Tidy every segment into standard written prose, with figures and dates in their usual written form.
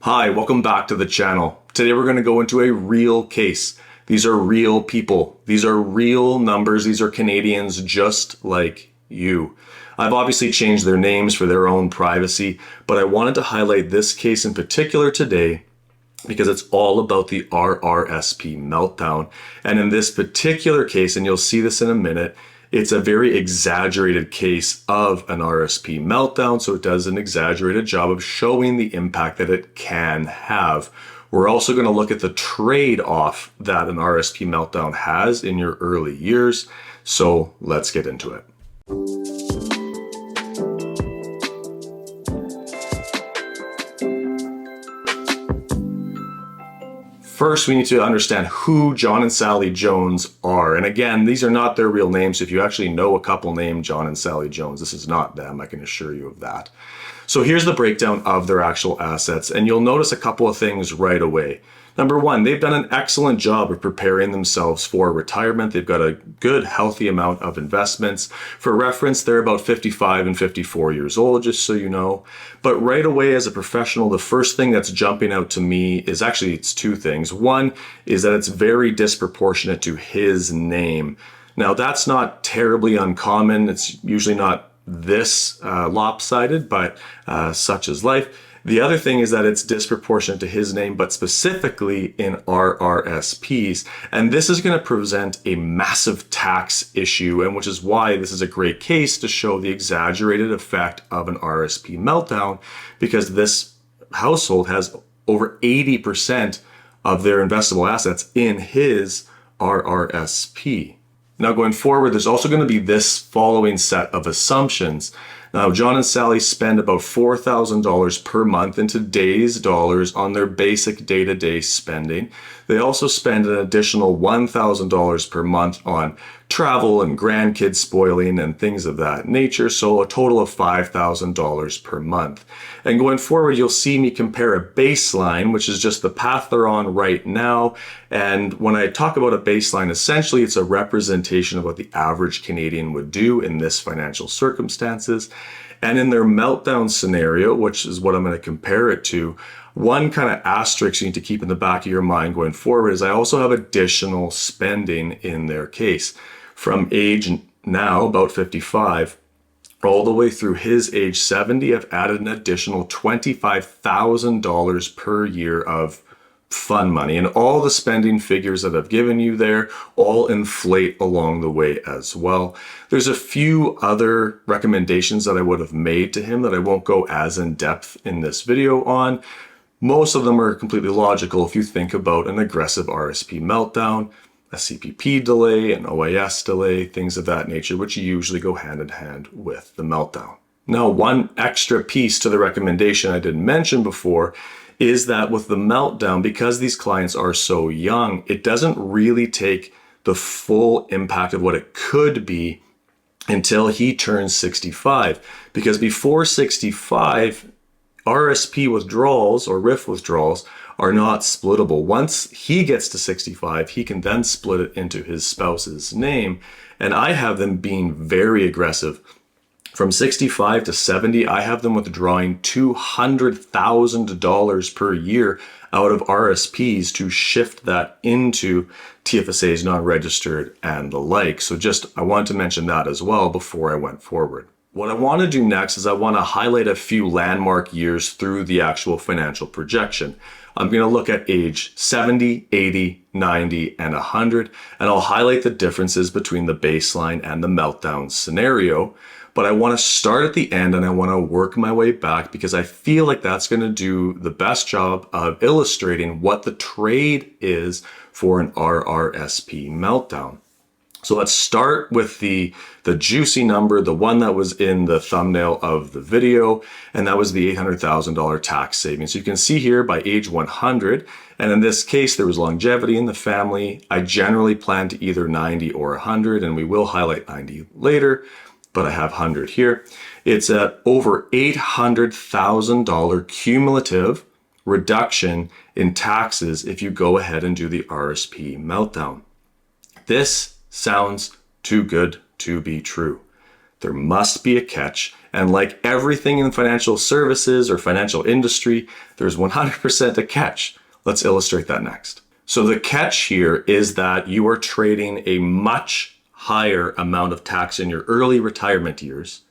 Hi, welcome back to the channel. Today we're going to go into a real case. These are real people. These are real numbers. These are Canadians just like you. I've obviously changed their names for their own privacy, but I wanted to highlight this case in particular today because it's all about the RRSP meltdown. And in this particular case, and you'll see this in a minute, it's a very exaggerated case of an RRSP meltdown, so it does an exaggerated job of showing the impact that it can have. We're also going to look at the trade-off that an RRSP meltdown has in your early years, so let's get into it. First, we need to understand who John and Sally Jones are. And again, these are not their real names. If you actually know a couple named John and Sally Jones, this is not them. I can assure you of that. So here's the breakdown of their actual assets. And you'll notice a couple of things right away. Number one, they've done an excellent job of preparing themselves for retirement. They've got a good, healthy amount of investments. For reference, they're about 55 and 54 years old, just so you know. But right away as a professional, the first thing that's jumping out to me is actually, it's two things. One is that it's very disproportionate to his name. Now, that's not terribly uncommon. It's usually not this lopsided, but such is life. The other thing is that it's disproportionate to his name, but specifically in RRSPs. And this is going to present a massive tax issue, and which is why this is a great case to show the exaggerated effect of an RRSP meltdown, because this household has over 80% of their investable assets in his RRSP. Now going forward, there's also going to be this following set of assumptions. Now, John and Sally spend about $4,000 per month in today's dollars on their basic day-to-day spending. They also spend an additional $1,000 per month on travel and grandkids spoiling and things of that nature, so a total of $5,000 per month. And going forward, you'll see me compare a baseline, which is just the path they're on right now. And when I talk about a baseline, essentially it's a representation of what the average Canadian would do in this financial circumstances. And in their meltdown scenario, which is what I'm going to compare it to, one kind of asterisk you need to keep in the back of your mind going forward is I also have additional spending in their case. From age now, about 55, all the way through his age 70, I've added an additional $25,000 per year of fun money. And all the spending figures that I've given you there all inflate along the way as well. There's a few other recommendations that I would have made to him that I won't go as in depth in this video on. Most of them are completely logical if you think about an aggressive RRSP meltdown, a CPP delay, an OAS delay, things of that nature, which usually go hand in hand with the meltdown. Now, one extra piece to the recommendation I didn't mention before is that with the meltdown, because these clients are so young, it doesn't really take the full impact of what it could be until he turns 65. Because before 65, RRSP withdrawals or RRIF withdrawals are not splittable. Once he gets to 65, he can then split it into his spouse's name. And I have them being very aggressive. From 65 to 70, I have them withdrawing $200,000 per year out of RRSPs to shift that into TFSAs, non-registered, and the like. So I wanted to mention that as well before I went forward. What I want to do next is I want to highlight a few landmark years through the actual financial projection. I'm going to look at age 70, 80, 90, and 100, and I'll highlight the differences between the baseline and the meltdown scenario. But I want to start at the end and I want to work my way back because I feel like that's going to do the best job of illustrating what the trade is for an RRSP meltdown. So let's start with the juicy number, the one that was in the thumbnail of the video, and that was the $800,000 tax savings. So you can see here by age 100, and in this case, there was longevity in the family. I generally plan to either 90 or 100, and we will highlight 90 later, but I have 100 here. It's at over $800,000 cumulative reduction in taxes if you go ahead and do the RRSP meltdown. This sounds too good to be true. there must be a catch. And like everything in financial services or financial industry, there's 100% a catch. Let's illustrate that next. So the catch here is that you are trading a much higher amount of tax in your early retirement years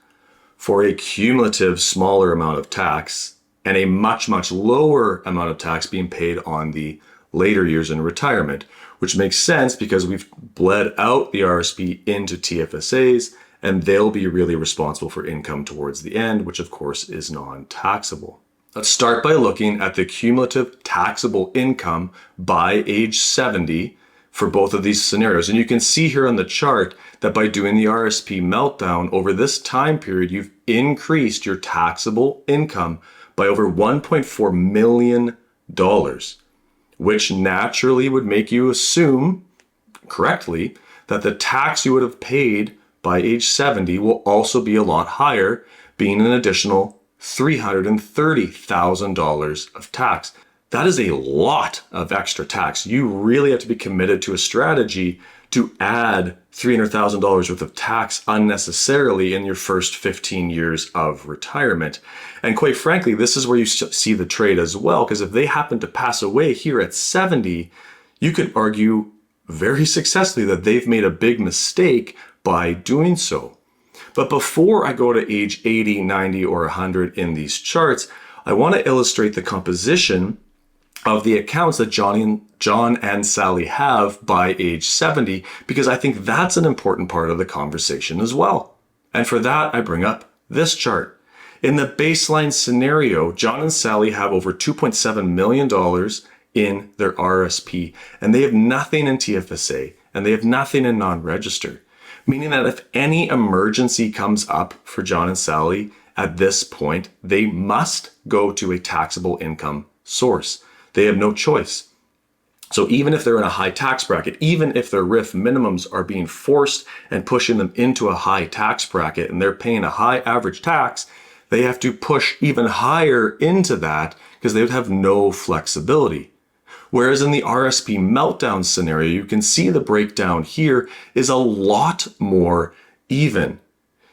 for a cumulative smaller amount of tax and a much, much lower amount of tax being paid on the later years in retirement, which makes sense because we've bled out the RRSP into TFSAs, and they'll be really responsible for income towards the end, which of course is non-taxable. Let's start by looking at the cumulative taxable income by age 70 for both of these scenarios. And you can see here on the chart that by doing the RRSP meltdown over this time period, you've increased your taxable income by over $1.4 million, which naturally would make you assume correctly that the tax you would have paid by age 70 will also be a lot higher, being an additional $330,000 of tax. That is a lot of extra tax. You really have to be committed to a strategy to add $300,000 worth of tax unnecessarily in your first 15 years of retirement. And quite frankly, this is where you see the trade as well, because if they happen to pass away here at 70, you could argue very successfully that they've made a big mistake by doing so. But before I go to age 80, 90, or 100 in these charts, I want to illustrate the composition of the accounts that John and Sally have by age 70, because I think that's an important part of the conversation as well. And for that, I bring up this chart. In the baseline scenario, John and Sally have over $2.7 million in their RRSP, and they have nothing in TFSA, and they have nothing in non-registered. Meaning that if any emergency comes up for John and Sally at this point, they must go to a taxable income source. They have no choice. So even if they're in a high tax bracket, even if their RIF minimums are being forced and pushing them into a high tax bracket and they're paying a high average tax, they have to push even higher into that because they would have no flexibility. Whereas in the RRSP meltdown scenario, you can see the breakdown here is a lot more even.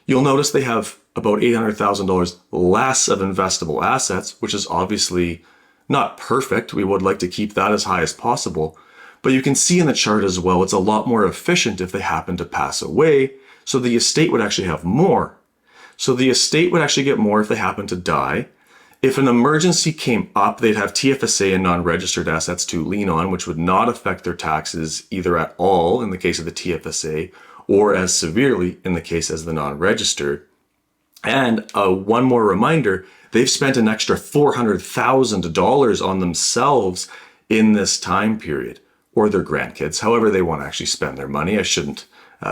You'll notice they have about $800,000 less of investable assets, which is obviously not perfect. We would like to keep that as high as possible. But you can see in the chart as well, it's a lot more efficient if they happen to pass away. So the estate would actually have more. So the estate would actually get more if they happen to die. If an emergency came up, they'd have TFSA and non-registered assets to lean on, which would not affect their taxes either at all in the case of the TFSA or as severely in the case as the non-registered. And one more reminder, they've spent an extra $400,000 on themselves in this time period, or their grandkids, however they want to actually spend their money. I shouldn't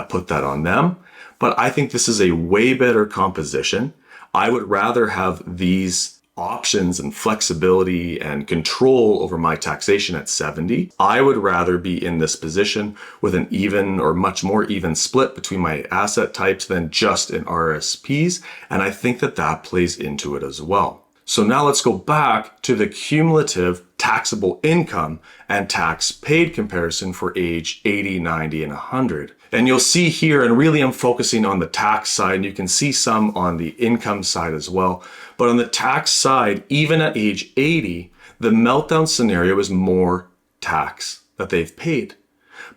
put that on them. But I think this is a way better composition. I would rather have these options and flexibility and control over my taxation at 70. I would rather be in this position with an even or much more even split between my asset types than just in RRSPs. And I think that that plays into it as well. So now let's go back to the cumulative taxable income and tax paid comparison for age 80, 90, and 100. And you'll see here, and really I'm focusing on the tax side, and you can see some on the income side as well. But on the tax side, even at age 80, the meltdown scenario is more tax that they've paid.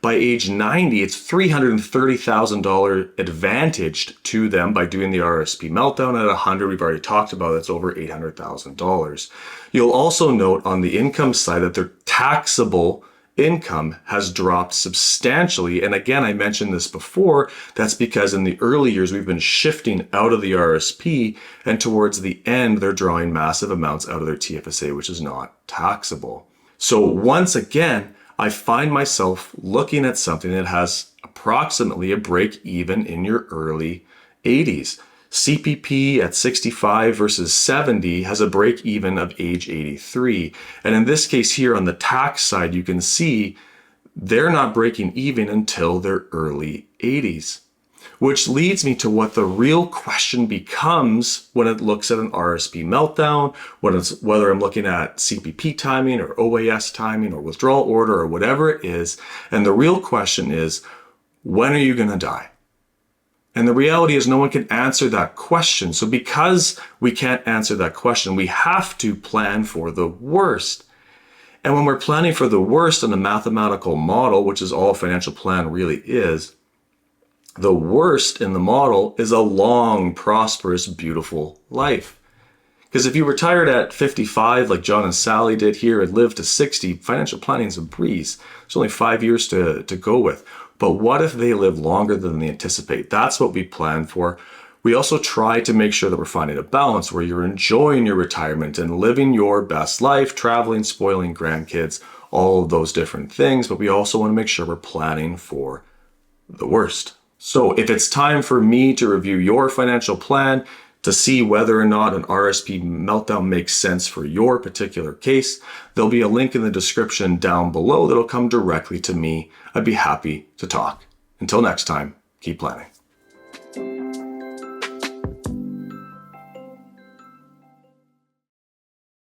By age 90, it's $330,000 advantaged to them by doing the RRSP meltdown. At 100, we've already talked about, that's over $800,000. You'll also note on the income side that their taxable income has dropped substantially. And again, I mentioned this before, that's because in the early years, we've been shifting out of the RRSP, and towards the end, they're drawing massive amounts out of their TFSA, which is not taxable. So once again, I find myself looking at something that has approximately a break even in your early 80s. CPP at 65 versus 70 has a break even of age 83. And in this case here on the tax side, you can see they're not breaking even until their early 80s. Which leads me to what the real question becomes when it looks at an RRSP meltdown, whether I'm looking at CPP timing or OAS timing or withdrawal order or whatever it is. And the real question is, when are you going to die? And the reality is no one can answer that question. So because we can't answer that question, we have to plan for the worst. And when we're planning for the worst in a mathematical model, which is all a financial plan really is, the worst in the model is a long, prosperous, beautiful life. Because if you retired at 55, like John and Sally did here, and lived to 60, financial planning is a breeze. There's only 5 years to go with. But what if they live longer than they anticipate? That's what we plan for. We also try to make sure that we're finding a balance where you're enjoying your retirement and living your best life, traveling, spoiling grandkids, all of those different things. But we also want to make sure we're planning for the worst. So if it's time for me to review your financial plan to see whether or not an RRSP meltdown makes sense for your particular case, there'll be a link in the description down below that'll come directly to me. I'd be happy to talk. Until next time, keep planning.